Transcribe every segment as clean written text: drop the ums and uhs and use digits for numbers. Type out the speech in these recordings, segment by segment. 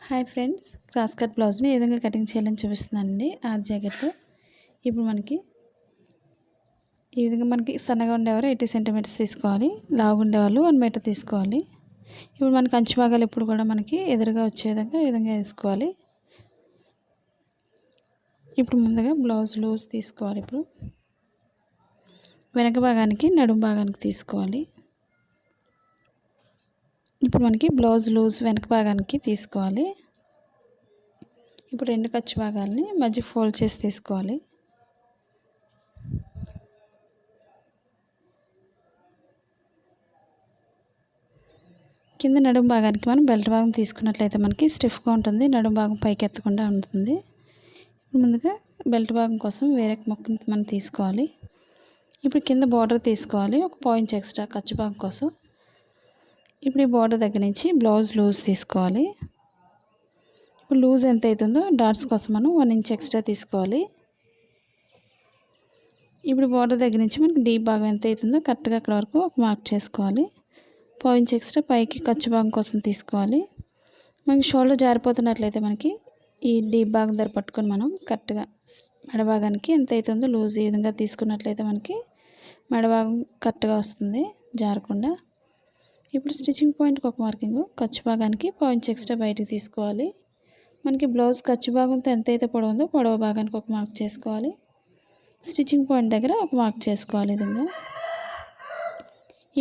Hi friends, cross cut బ్లౌజ్ని ఏ విధంగా cutting చేయాలని చూపిస్తున్నానండి. ఆ జాకెట్ ఇప్పుడు ఈ విధంగా సన్నగా ఉండేవారు 80 సెంటీమీటర్స్ తీసుకోవాలి. లావుగా ఉండేవాళ్ళు 1 మీటర్ తీసుకోవాలి. ఇప్పుడు మనకి అంచు భాగాలు ఎప్పుడు కూడా మనకి ఎదురుగా వచ్చే విధంగా ఈ విధంగా వేసుకోవాలి. ఇప్పుడు ముందుగా బ్లౌజ్ లూజ్ తీసుకోవాలి. ఇప్పుడు వెనక భాగానికి నడుము భాగానికి తీసుకోవాలి. ఇప్పుడు మనకి బ్లౌజ్ లూజ్ వెనక భాగానికి తీసుకోవాలి. ఇప్పుడు 2 ఖర్చు భాగాలని మధ్య ఫోల్డ్ చేసి తీసుకోవాలి. కింద నడుము భాగానికి మనం బెల్ట్ భాగం తీసుకున్నట్లయితే మనకి స్టిఫ్గా ఉంటుంది, నడుము భాగం పైకి ఎత్తకుండా ఉంటుంది. ముందుగా బెల్ట్ భాగం కోసం వేరే మొక్కని మనం తీసుకోవాలి. ఇప్పుడు కింద బార్డర్ తీసుకోవాలి, 1 పాయింట్ ఎక్స్ట్రా ఖర్చు భాగం కోసం. ఇప్పుడు ఈ బార్డర్ దగ్గర నుంచి బ్లౌజ్ లూజ్ తీసుకోవాలి. ఇప్పుడు లూజ్ ఎంత అవుతుందో డాట్స్ కోసం మనం 1 ఇంచ్ ఎక్స్ట్రా తీసుకోవాలి. ఇప్పుడు బార్డర్ దగ్గర నుంచి మనకి డీప్ భాగం ఎంత అవుతుందో కరెక్ట్గా అక్కడ వరకు ఒక మార్క్ చేసుకోవాలి. పాయింట్ ఎక్స్ట్రా పైకి ఖర్చు భాగం కోసం తీసుకోవాలి. మనకి షోల్డర్ జారిపోతున్నట్లయితే మనకి ఈ డీప్ భాగం దగ్గర పట్టుకొని మనం కరెక్ట్గా మెడ భాగానికి ఎంత అవుతుందో లూజ్ ఈ విధంగా తీసుకున్నట్లయితే మనకి మెడ భాగం కరెక్ట్గా వస్తుంది, జారకుండా. ఇప్పుడు స్టిచ్చింగ్ పాయింట్కి ఒక మార్కింగ్, ఖర్చు భాగానికి పాయింట్స్ ఎక్స్ట్రా బయటకు తీసుకోవాలి. మనకి బ్లౌజ్ ఖర్చు భాగంతో ఎంత అయితే పొడవు ఉందో పొడవు భాగానికి ఒక మార్క్ చేసుకోవాలి. స్టిచ్చింగ్ పాయింట్ దగ్గర ఒక మార్క్ చేసుకోవాలి ఈ విధంగా.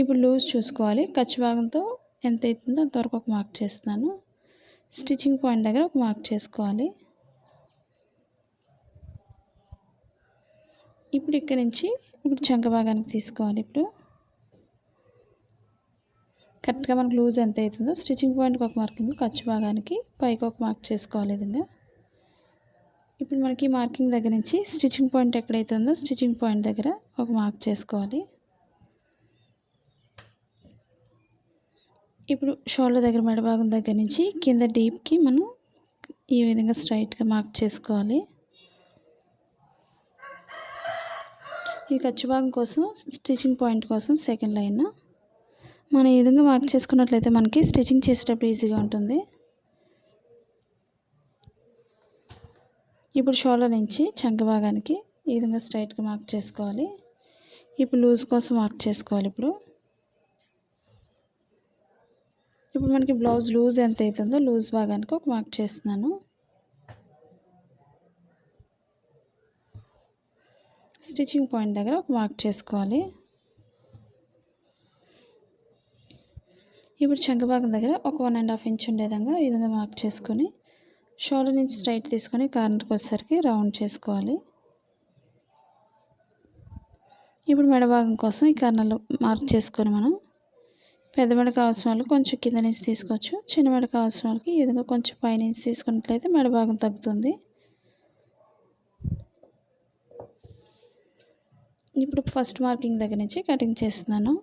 ఇప్పుడు లూజ్ చూసుకోవాలి, ఖర్చు భాగంతో ఎంత అవుతుందో అంతవరకు ఒక మార్క్ చేస్తున్నాను. స్టిచ్చింగ్ పాయింట్ దగ్గర ఒక మార్క్ చేసుకోవాలి. ఇప్పుడు ఇక్కడ నుంచి చంక భాగానికి తీసుకోవాలి. ఇప్పుడు కరెక్ట్గా మనకు లూజ్ ఎంత అవుతుందో స్టిచ్చింగ్ పాయింట్కి ఒక మార్కింగ్, ఖర్చు భాగానికి పైకి ఒక మార్క్ చేసుకోవాలి ఈ విధంగా. ఇప్పుడు మనకి మార్కింగ్ దగ్గర నుంచి స్టిచ్చింగ్ పాయింట్ ఎక్కడైతే ఉందో స్టిచ్చింగ్ పాయింట్ దగ్గర ఒక మార్క్ చేసుకోవాలి. ఇప్పుడు షోల్డర్ దగ్గర మెడ భాగం దగ్గర నుంచి కింద డీప్కి మనం ఈ విధంగా స్ట్రైట్గా మార్క్ చేసుకోవాలి. ఈ ఖర్చు భాగం కోసం స్టిచ్చింగ్ పాయింట్ కోసం సెకండ్ లైన్ మనం ఈ విధంగా మార్క్ చేసుకున్నట్లయితే మనకి స్టిచ్చింగ్ చేసేటప్పుడు ఈజీగా ఉంటుంది. ఇప్పుడు షోల్డర్ నుంచి చంక భాగానికి ఈ విధంగా స్ట్రైట్గా మార్క్ చేసుకోవాలి. ఇప్పుడు లూజ్ కోసం మార్క్ చేసుకోవాలి. ఇప్పుడు మనకి బ్లౌజ్ లూజ్ ఎంత అవుతుందో లూజ్ భాగానికి ఒక మార్క్ చేస్తున్నాను. స్టిచ్చింగ్ పాయింట్ దగ్గర ఒక మార్క్ చేసుకోవాలి. ఇప్పుడు చంక భాగం దగ్గర ఒక 1.5 ఇంచ్ ఉండే విధంగా ఈ విధంగా మార్క్ చేసుకొని షోల్డర్ నుంచి స్ట్రైట్ తీసుకొని కార్నర్కి వచ్చేసరికి రౌండ్ చేసుకోవాలి. ఇప్పుడు మెడ భాగం కోసం ఈ కార్నర్లో మార్క్ చేసుకొని మనం పెద్ద మెడ కావాల్సిన వాళ్ళు కొంచెం కింద నుంచి తీసుకోవచ్చు, చిన్న మెడ కావాల్సిన వాళ్ళకి ఈ విధంగా కొంచెం పైనుంచి తీసుకున్నట్లయితే మెడ భాగం తగ్గుతుంది. ఇప్పుడు ఫస్ట్ మార్కింగ్ దగ్గర నుంచి కటింగ్ చేస్తున్నాను.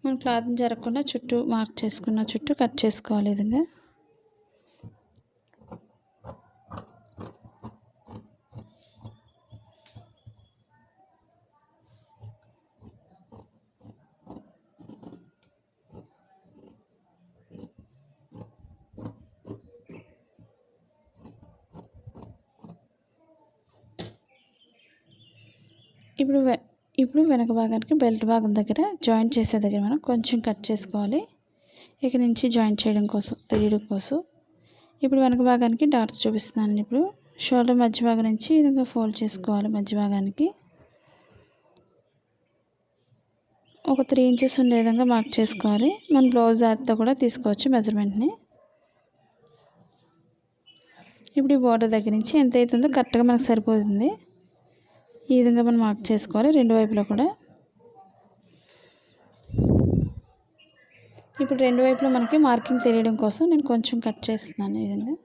మనం క్లాత్ని జరగకుండా చుట్టూ మార్క్ చేసుకున్న చుట్టూ కట్ చేసుకోవాలి ఈ విధంగా. ఇప్పుడు వెనక భాగానికి బెల్ట్ భాగం దగ్గర జాయింట్ చేసే దగ్గర మనం కొంచెం కట్ చేసుకోవాలి, ఇక్కడ నుంచి జాయింట్ చేయడం కోసం తెలియడం కోసం. ఇప్పుడు వెనక భాగానికి డాట్స్ చూపిస్తున్నాను. ఇప్పుడు షోల్డర్ మధ్య భాగం నుంచి ఈ విధంగా ఫోల్డ్ చేసుకోవాలి. మధ్య భాగానికి ఒక 3 ఇంచెస్ ఉండే విధంగా మార్క్ చేసుకోవాలి. మన బ్లౌజ్ ఆర్తో కూడా తీసుకోవచ్చు మెజర్మెంట్ని. ఇప్పుడు ఈ బోర్డర్ దగ్గర నుంచి ఎంత అవుతుందో కరెక్ట్గా మనకు సరిపోతుంది. ఈ విధంగా మనం మార్క్ చేసుకోవాలి 2 వైపులా కూడా. ఇప్పుడు 2 వైపులా మనకి మార్కింగ్ తెలియడం కోసం నేను కొంచెం కట్ చేస్తున్నాను ఈ విధంగా.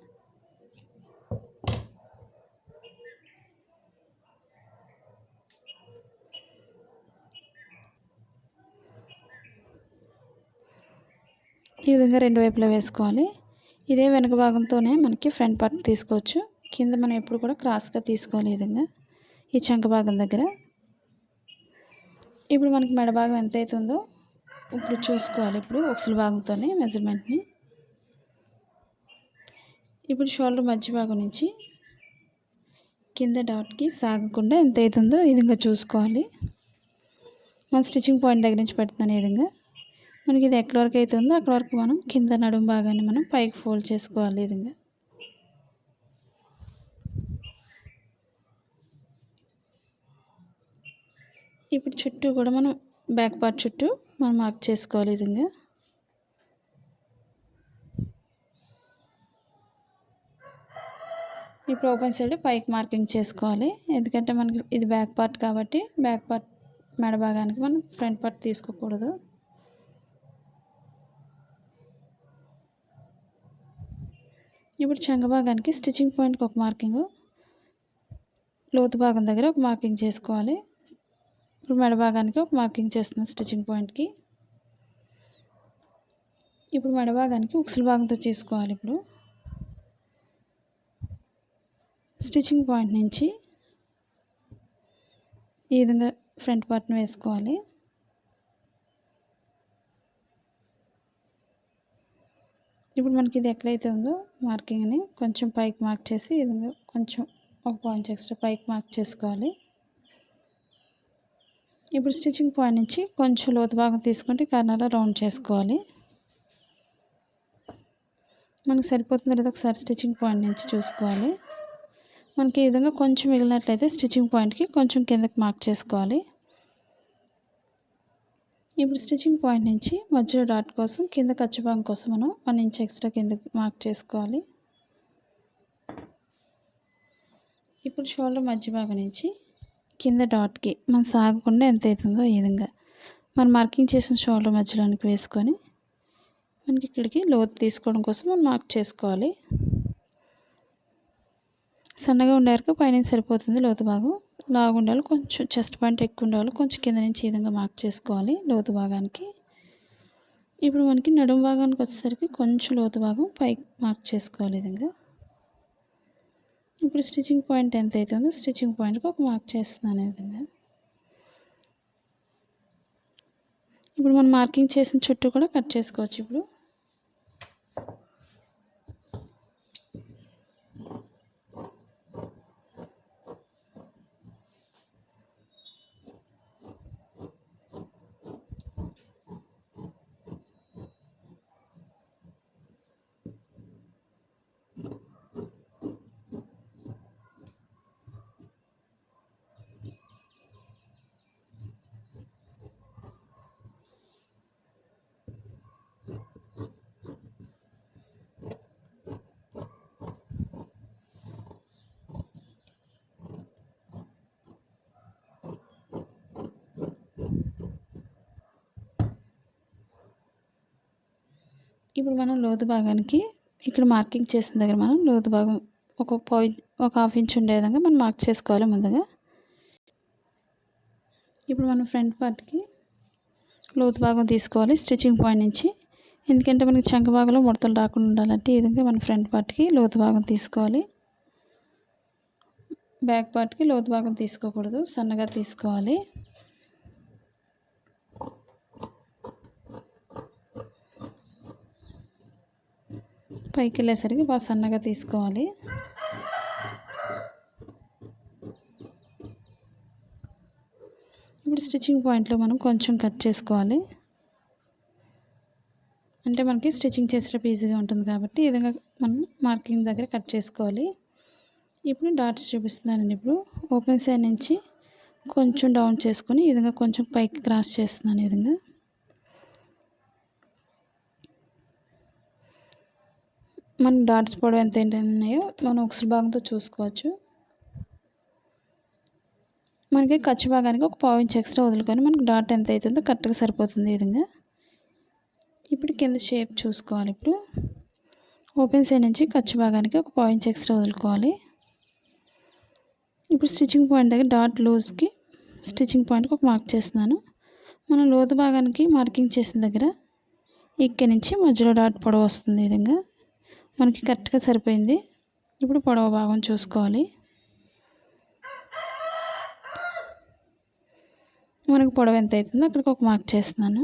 ఈ విధంగా 2 వైపులా వేసుకోవాలి. ఇదే వెనక భాగంతోనే మనకి ఫ్రంట్ పార్ట్ తీసుకోవచ్చు. కింద మనం ఎప్పుడు కూడా క్రాస్గా తీసుకోవాలి ఈ విధంగా ఈ చంక భాగం దగ్గర. ఇప్పుడు మనకి మెడ భాగం ఎంత అవుతుందో ఇప్పుడు చూసుకోవాలి ఇప్పుడు ఉక్సుల భాగంతోనే మెజర్మెంట్ని. ఇప్పుడు షోల్డర్ మధ్య భాగం నుంచి కింద డాట్కి సాగకుండా ఎంత అవుతుందో ఈ విధంగా చూసుకోవాలి. మన స్టిచ్చింగ్ పాయింట్ దగ్గర నుంచి పెడుతున్నాను. ఈ విధంగా మనకి ఇది ఎక్కడి వరకు అవుతుందో అక్కడ వరకు మనం కింద నడుము భాగాన్ని మనం పైకి ఫోల్డ్ చేసుకోవాలి. ఈ విధంగా ఇప్పుడు చుట్టూ కూడా మనం బ్యాక్ పార్ట్ చుట్టూ మనం మార్క్ చేసుకోవాలి. ఈ విధంగా ఇప్పుడు ఓపెన్ సైడ్ పైకి మార్కింగ్ చేసుకోవాలి. ఎందుకంటే మనకి ఇది బ్యాక్ పార్ట్ కాబట్టి బ్యాక్ పార్ట్ మెడ భాగానికి మనం ఫ్రంట్ పార్ట్ తీసుకోకూడదు. ఇప్పుడు చంక భాగానికి స్టిచ్చింగ్ పాయింట్కి ఒక మార్కింగ్, లోతు భాగం దగ్గర ఒక మార్కింగ్ చేసుకోవాలి. ఇప్పుడు మెడ భాగానికి ఒక మార్కింగ్ చేస్తున్నాం స్టిచ్చింగ్ పాయింట్కి. ఇప్పుడు మెడ భాగానికి ఉక్సుల భాగంతో చేసుకోవాలి. ఇప్పుడు స్టిచ్చింగ్ పాయింట్ నుంచి ఈ విధంగా ఫ్రంట్ పార్ట్ని వేసుకోవాలి. ఇప్పుడు మనకి ఇది ఎక్కడైతే ఉందో మార్కింగ్ని కొంచెం పైకి మార్క్ చేసి ఈ విధంగా కొంచెం ఒక పాయింట్ ఎక్స్ట్రా పైకి మార్క్ చేసుకోవాలి. ఇప్పుడు స్టిచ్చింగ్ పాయింట్ నుంచి కొంచెం లోతు భాగం తీసుకుంటే కార్నర్లో రౌండ్ చేసుకోవాలి. మనకు సరిపోతుంది లేదా ఒకసారి స్టిచ్చింగ్ పాయింట్ నుంచి చూసుకోవాలి. మనకి ఈ విధంగా కొంచెం మిగిలినట్లయితే స్టిచ్చింగ్ పాయింట్కి కొంచెం కిందకి మార్క్ చేసుకోవాలి. ఇప్పుడు స్టిచ్చింగ్ పాయింట్ నుంచి మధ్యలో డాట్ కోసం కింద ఖర్చు భాగం కోసం మనం 1 ఇంచ్ ఎక్స్ట్రా కిందకి మార్క్ చేసుకోవాలి. ఇప్పుడు షోల్డర్ మధ్య భాగం నుంచి కింద డాట్కి మనం సాగకుండా ఎంత అవుతుందో ఈ విధంగా మనం మార్కింగ్ చేసిన షోల్డర్ మధ్యలోనికి వేసుకొని మనకి ఇక్కడికి లోతు తీసుకోవడం కోసం మనం మార్క్ చేసుకోవాలి. సన్నగా ఉండే వరకు పైన సరిపోతుంది లోతు భాగం. లావు ఉండాలి, కొంచెం చెస్ట్ పాయింట్ ఎక్కువ ఉండాలి, కొంచెం కింద నుంచి ఈ విధంగా మార్క్ చేసుకోవాలి లోతు భాగానికి. ఇప్పుడు మనకి నడుము భాగానికి వచ్చేసరికి కొంచెం లోతు భాగం పైకి మార్క్ చేసుకోవాలి ఈ విధంగా. ఇప్పుడు స్టిచ్చింగ్ పాయింట్ ఎంత అవుతుందో స్టిచ్చింగ్ పాయింట్కి ఒక మార్క్ చేస్తున్నాను ఈ విధంగా. ఇప్పుడు మనం మార్కింగ్ చేసిన చుట్టూ కూడా కట్ చేసుకోవచ్చు. ఇప్పుడు ఇప్పుడు మనం లోతు భాగానికి ఇక్కడ మార్కింగ్ చేసిన దగ్గర మనం లోతు భాగం ఒక హాఫ్ ఇంచ్ ఉండే విధంగా మనం మార్క్ చేసుకోవాలి ముందుగా. ఇప్పుడు మనం ఫ్రంట్ పార్ట్కి లోతు భాగం తీసుకోవాలి స్టిచ్చింగ్ పాయింట్ నుంచి. ఎందుకంటే మనకి చంక భాగంలో ముడతలు రాకుండా ఉండాలంటే ఈ విధంగా మనం ఫ్రంట్ పార్ట్కి లోతు భాగం తీసుకోవాలి. బ్యాక్ పార్ట్కి లోతు భాగం తీసుకోకూడదు, సన్నగా తీసుకోవాలి. పైకి వెళ్ళేసరికి బాగా సన్నగా తీసుకోవాలి. ఇప్పుడు స్టిచ్చింగ్ పాయింట్లో మనం కొంచెం కట్ చేసుకోవాలి. అంటే మనకి స్టిచ్చింగ్ చేసేటప్పుడు ఈజీగా ఉంటుంది కాబట్టి ఈ విధంగా మనం మార్కింగ్ దగ్గర కట్ చేసుకోవాలి. ఇప్పుడు డాట్స్ చూపిస్తున్నానండి. ఇప్పుడు ఓపెన్ సైడ్ నుంచి కొంచెం డౌన్ చేసుకొని ఈ విధంగా కొంచెం పైకి క్రాస్ చేస్తున్నాను. ఈ విధంగా మనకి డాట్స్ పొడవు ఎంత ఉన్నాయో మనం ఉక్సుల భాగంతో చూసుకోవచ్చు. మనకి ఖర్చు భాగానికి ఒక పావు ఇంచ్ ఎక్స్ట్రా వదులుకొని మనకి డాట్ ఎంత అవుతుందో కరెక్ట్గా సరిపోతుంది ఈ విధంగా. ఇప్పుడు కింద షేప్ చూసుకోవాలి. ఇప్పుడు ఓపెన్ సైడ్ నుంచి ఖర్చు భాగానికి ఒక పావు ఇంచ్ ఎక్స్ట్రా వదులుకోవాలి. ఇప్పుడు స్టిచ్చింగ్ పాయింట్ దగ్గర డాట్ లూజ్కి స్టిచ్చింగ్ పాయింట్కి ఒక మార్క్ చేస్తున్నాను. మనం లోతు భాగానికి మార్కింగ్ చేసిన దగ్గర ఇక్కడి నుంచి మధ్యలో డాట్ పొడవు వస్తుంది. ఈ విధంగా మనకి కరెక్ట్గా సరిపోయింది. ఇప్పుడు పొడవు భాగం చూసుకోవాలి. మనకు పొడవు ఎంత అవుతుందో అక్కడికి ఒక మార్క్ చేస్తున్నాను.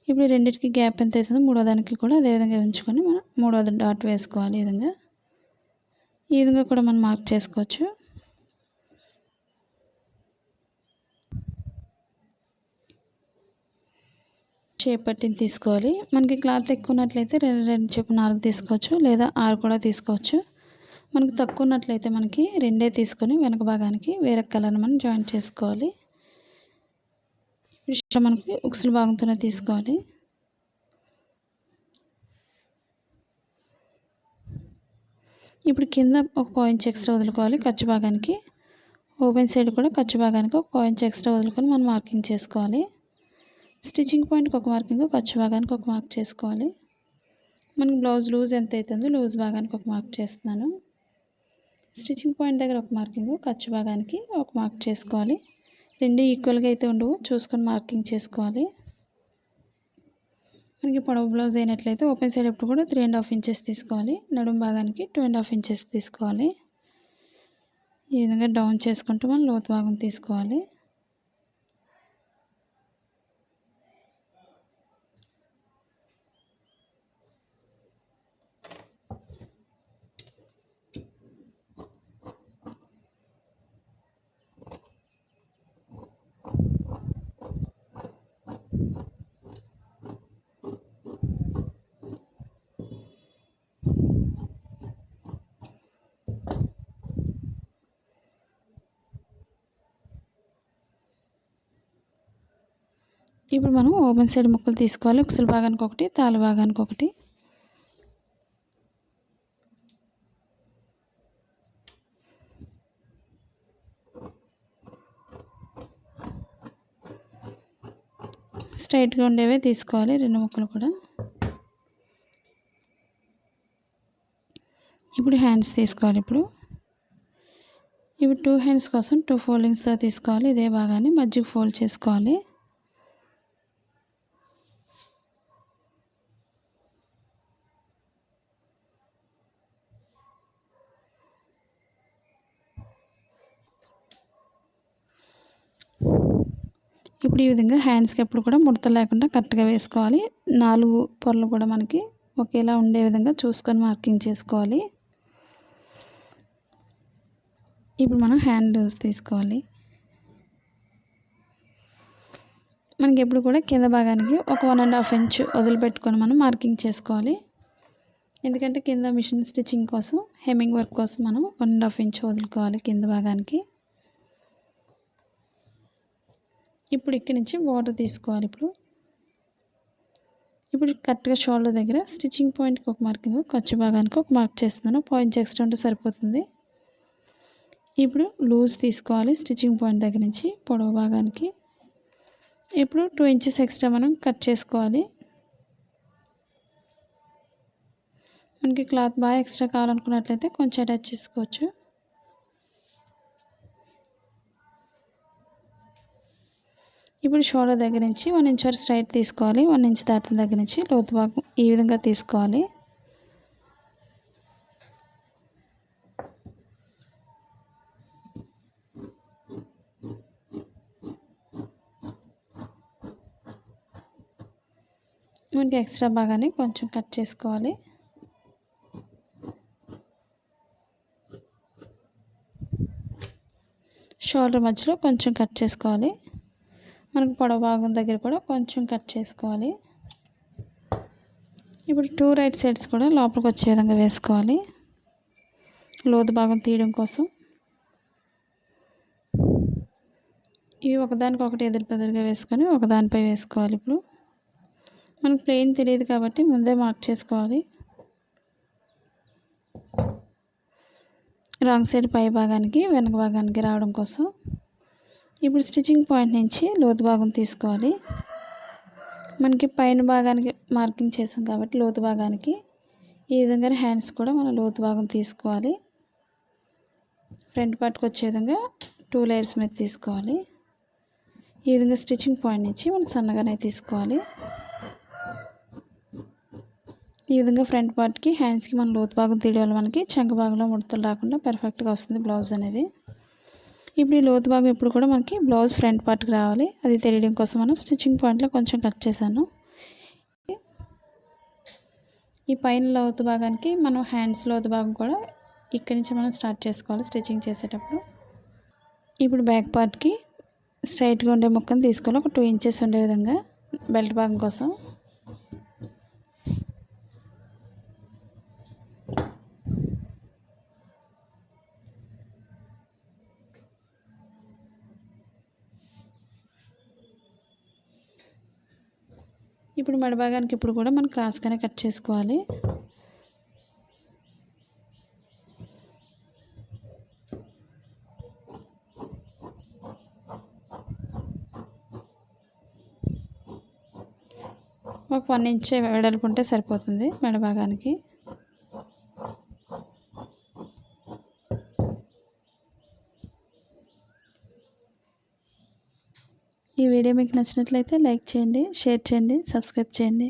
ఇప్పుడు రెండింటికి గ్యాప్ ఎంత అవుతుందో మూడో దానికి కూడా అదే విధంగా ఉంచుకొని మనం మూడో డాట్ వేసుకోవాలి. ఈ విధంగా కూడా మనం మార్క్ చేసుకోవచ్చు. షేప్ పట్టిని తీసుకోవాలి. మనకి క్లాత్ ఎక్కువ ఉన్నట్లయితే 2 చొప్పున 4 తీసుకోవచ్చు, లేదా 6 కూడా తీసుకోవచ్చు. మనకు తక్కువ ఉన్నట్లయితే మనకి 2 తీసుకొని వెనక భాగానికి వేరే కలర్ని మనం జాయింట్ చేసుకోవాలి. ఇప్పుడు మనకి ఉక్సుల భాగంతోనే తీసుకోవాలి. ఇప్పుడు కింద ఒక పాయింట్ ఎక్స్ట్రా వదులుకోవాలి ఖర్చు భాగానికి. ఓపెన్ సైడ్ కూడా ఖర్చు భాగానికి ఒక పాయింట్ ఎక్స్ట్రా వదులుకొని మనం మార్కింగ్ చేసుకోవాలి. స్టిచ్చింగ్ పాయింట్కి ఒక మార్కింగ్, ఖర్చు భాగానికి ఒక మార్క్ చేసుకోవాలి. మనకి బ్లౌజ్ లూజ్ ఎంత అవుతుందో లూజ్ భాగానికి ఒక మార్క్ చేస్తున్నాను. స్టిచ్చింగ్ పాయింట్ దగ్గర ఒక మార్కింగ్, ఖర్చు భాగానికి ఒక మార్క్ చేసుకోవాలి. 2 ఈక్వల్గా అయితే ఉండవు, చూసుకొని మార్కింగ్ చేసుకోవాలి. మనకి పొడవు బ్లౌజ్ అయినట్లయితే ఓపెన్ సైడ్ ఎప్పుడు కూడా 3.5 ఇంచెస్ తీసుకోవాలి. నడుము భాగానికి 2.5 ఇంచెస్ తీసుకోవాలి. ఈ విధంగా డౌన్ చేసుకుంటూ మనం లోతు భాగం తీసుకోవాలి. ఇప్పుడు మనం ఓపెన్ సైడ్ ముక్కలు తీసుకోవాలి. ఉక్సుల భాగానికి ఒకటి, తాళ్ళ భాగానికి ఒకటి. స్ట్రైట్గా ఉండేవే తీసుకోవాలి 2 ముక్కలు కూడా. ఇప్పుడు హ్యాండ్స్ తీసుకోవాలి. ఇప్పుడు 2 హ్యాండ్స్ కోసం 2 ఫోల్డింగ్స్తో తీసుకోవాలి. ఇదే భాగాన్ని మధ్యకి ఫోల్డ్ చేసుకోవాలి. ఇప్పుడు ఈ విధంగా హ్యాండ్స్కి ఎప్పుడు కూడా ముడత లేకుండా కరెక్ట్గా వేసుకోవాలి. 4 పొరలు కూడా మనకి ఒకేలా ఉండే విధంగా చూసుకొని మార్కింగ్ చేసుకోవాలి. ఇప్పుడు మనం హ్యాండ్ లూజ్ తీసుకోవాలి. మనకి ఎప్పుడు కూడా కింద భాగానికి ఒక 1.5 ఇంచ్ వదిలిపెట్టుకొని మనం మార్కింగ్ చేసుకోవాలి. ఎందుకంటే కింద మిషన్ స్టిచ్చింగ్ కోసం, హెమ్మింగ్ వర్క్ కోసం మనం 1.5 ఇంచ్ వదులుకోవాలి కింద భాగానికి. ఇప్పుడు ఇక్కడి నుంచి బార్డర్ తీసుకోవాలి. ఇప్పుడు కరెక్ట్గా షోల్డర్ దగ్గర స్టిచ్చింగ్ పాయింట్కి ఒక మార్కింగ్, ఖర్చు భాగానికి ఒక మార్క్ చేస్తున్నాను. పాయింట్స్ ఎక్స్ట్రా ఉంటే సరిపోతుంది. ఇప్పుడు లూజ్ తీసుకోవాలి స్టిచ్చింగ్ పాయింట్ దగ్గర నుంచి పొడవు భాగానికి. ఇప్పుడు 2 ఇంచెస్ ఎక్స్ట్రా మనం కట్ చేసుకోవాలి. మనకి క్లాత్ బాగా ఎక్స్ట్రా కావాలనుకున్నట్లయితే కొంచెం అటాచ్ చేసుకోవచ్చు. ఇప్పుడు షోల్డర్ దగ్గర నుంచి 1 ఇంచ్ వరకు స్ట్రైట్ తీసుకోవాలి. 1 ఇంచ్ దాటిన దగ్గర నుంచి లోతు భాగం ఈ విధంగా తీసుకోవాలి. మనకి ఎక్స్ట్రా భాగాన్ని కొంచెం కట్ చేసుకోవాలి. షోల్డర్ మధ్యలో కొంచెం కట్ చేసుకోవాలి. మనకు పొడవు భాగం దగ్గర కూడా కొంచెం కట్ చేసుకోవాలి. ఇప్పుడు 2 రైట్ సైడ్స్ కూడా లోపలికి వచ్చే విధంగా వేసుకోవాలి లోతు భాగం తీయడం కోసం. ఇవి ఒకదానికొకటి ఎదురుగా వేసుకొని ఒకదానిపై వేసుకోవాలి. ఇప్పుడు మనకు ప్లెయిన్ తెలియదు కాబట్టి ముందే మార్క్ చేసుకోవాలి. రాంగ్ సైడ్ పై భాగానికి వెనక భాగానికి రావడం కోసం. ఇప్పుడు స్టిచ్చింగ్ పాయింట్ నుంచి లోతు భాగం తీసుకోవాలి. మనకి పైన భాగానికి మార్కింగ్ చేసాం కాబట్టి లోతు భాగానికి ఈ విధంగా హ్యాండ్స్ కూడా మనం లోతు భాగం తీసుకోవాలి. ఫ్రంట్ పార్ట్కి వచ్చే విధంగా 2 లేయర్స్ మీద తీసుకోవాలి. ఈ విధంగా స్టిచ్చింగ్ పాయింట్ నుంచి మనం సన్నగానే తీసుకోవాలి. ఈ విధంగా ఫ్రంట్ పార్ట్కి హ్యాండ్స్కి మనం లోతు భాగం తీయడం వల్ల మనకి చంక భాగంలో ముడతలు రాకుండా పర్ఫెక్ట్గా వస్తుంది బ్లౌజ్ అనేది. ఇప్పుడు ఈ లోతు భాగం ఇప్పుడు కూడా మనకి బ్లౌజ్ ఫ్రంట్ పార్ట్కి రావాలి. అది తెలియడం కోసం మనం స్టిచ్చింగ్ పాయింట్లో కొంచెం కట్ చేశాను. ఈ పైన లోతు భాగానికి మనం హ్యాండ్స్ లోతు భాగం కూడా ఇక్కడి నుంచి మనం స్టార్ట్ చేసుకోవాలి స్టిచ్చింగ్ చేసేటప్పుడు. ఇప్పుడు బ్యాక్ పార్ట్కి స్ట్రైట్గా ఉండే ముక్కను తీసుకోవాలి, ఒక 2 ఇంచెస్ ఉండే విధంగా బెల్ట్ భాగం కోసం. ఇప్పుడు మెడ భాగానికి ఇప్పుడు కూడా మనం క్రాస్గానే కట్ చేసుకోవాలి. ఒక 1 ఇంచ్ వెడల్పుంటే సరిపోతుంది మెడ భాగానికి. ఈ వీడియో మీకు నచ్చినట్లయితే లైక్ చేయండి, షేర్ చేయండి, సబ్స్క్రైబ్ చేయండి.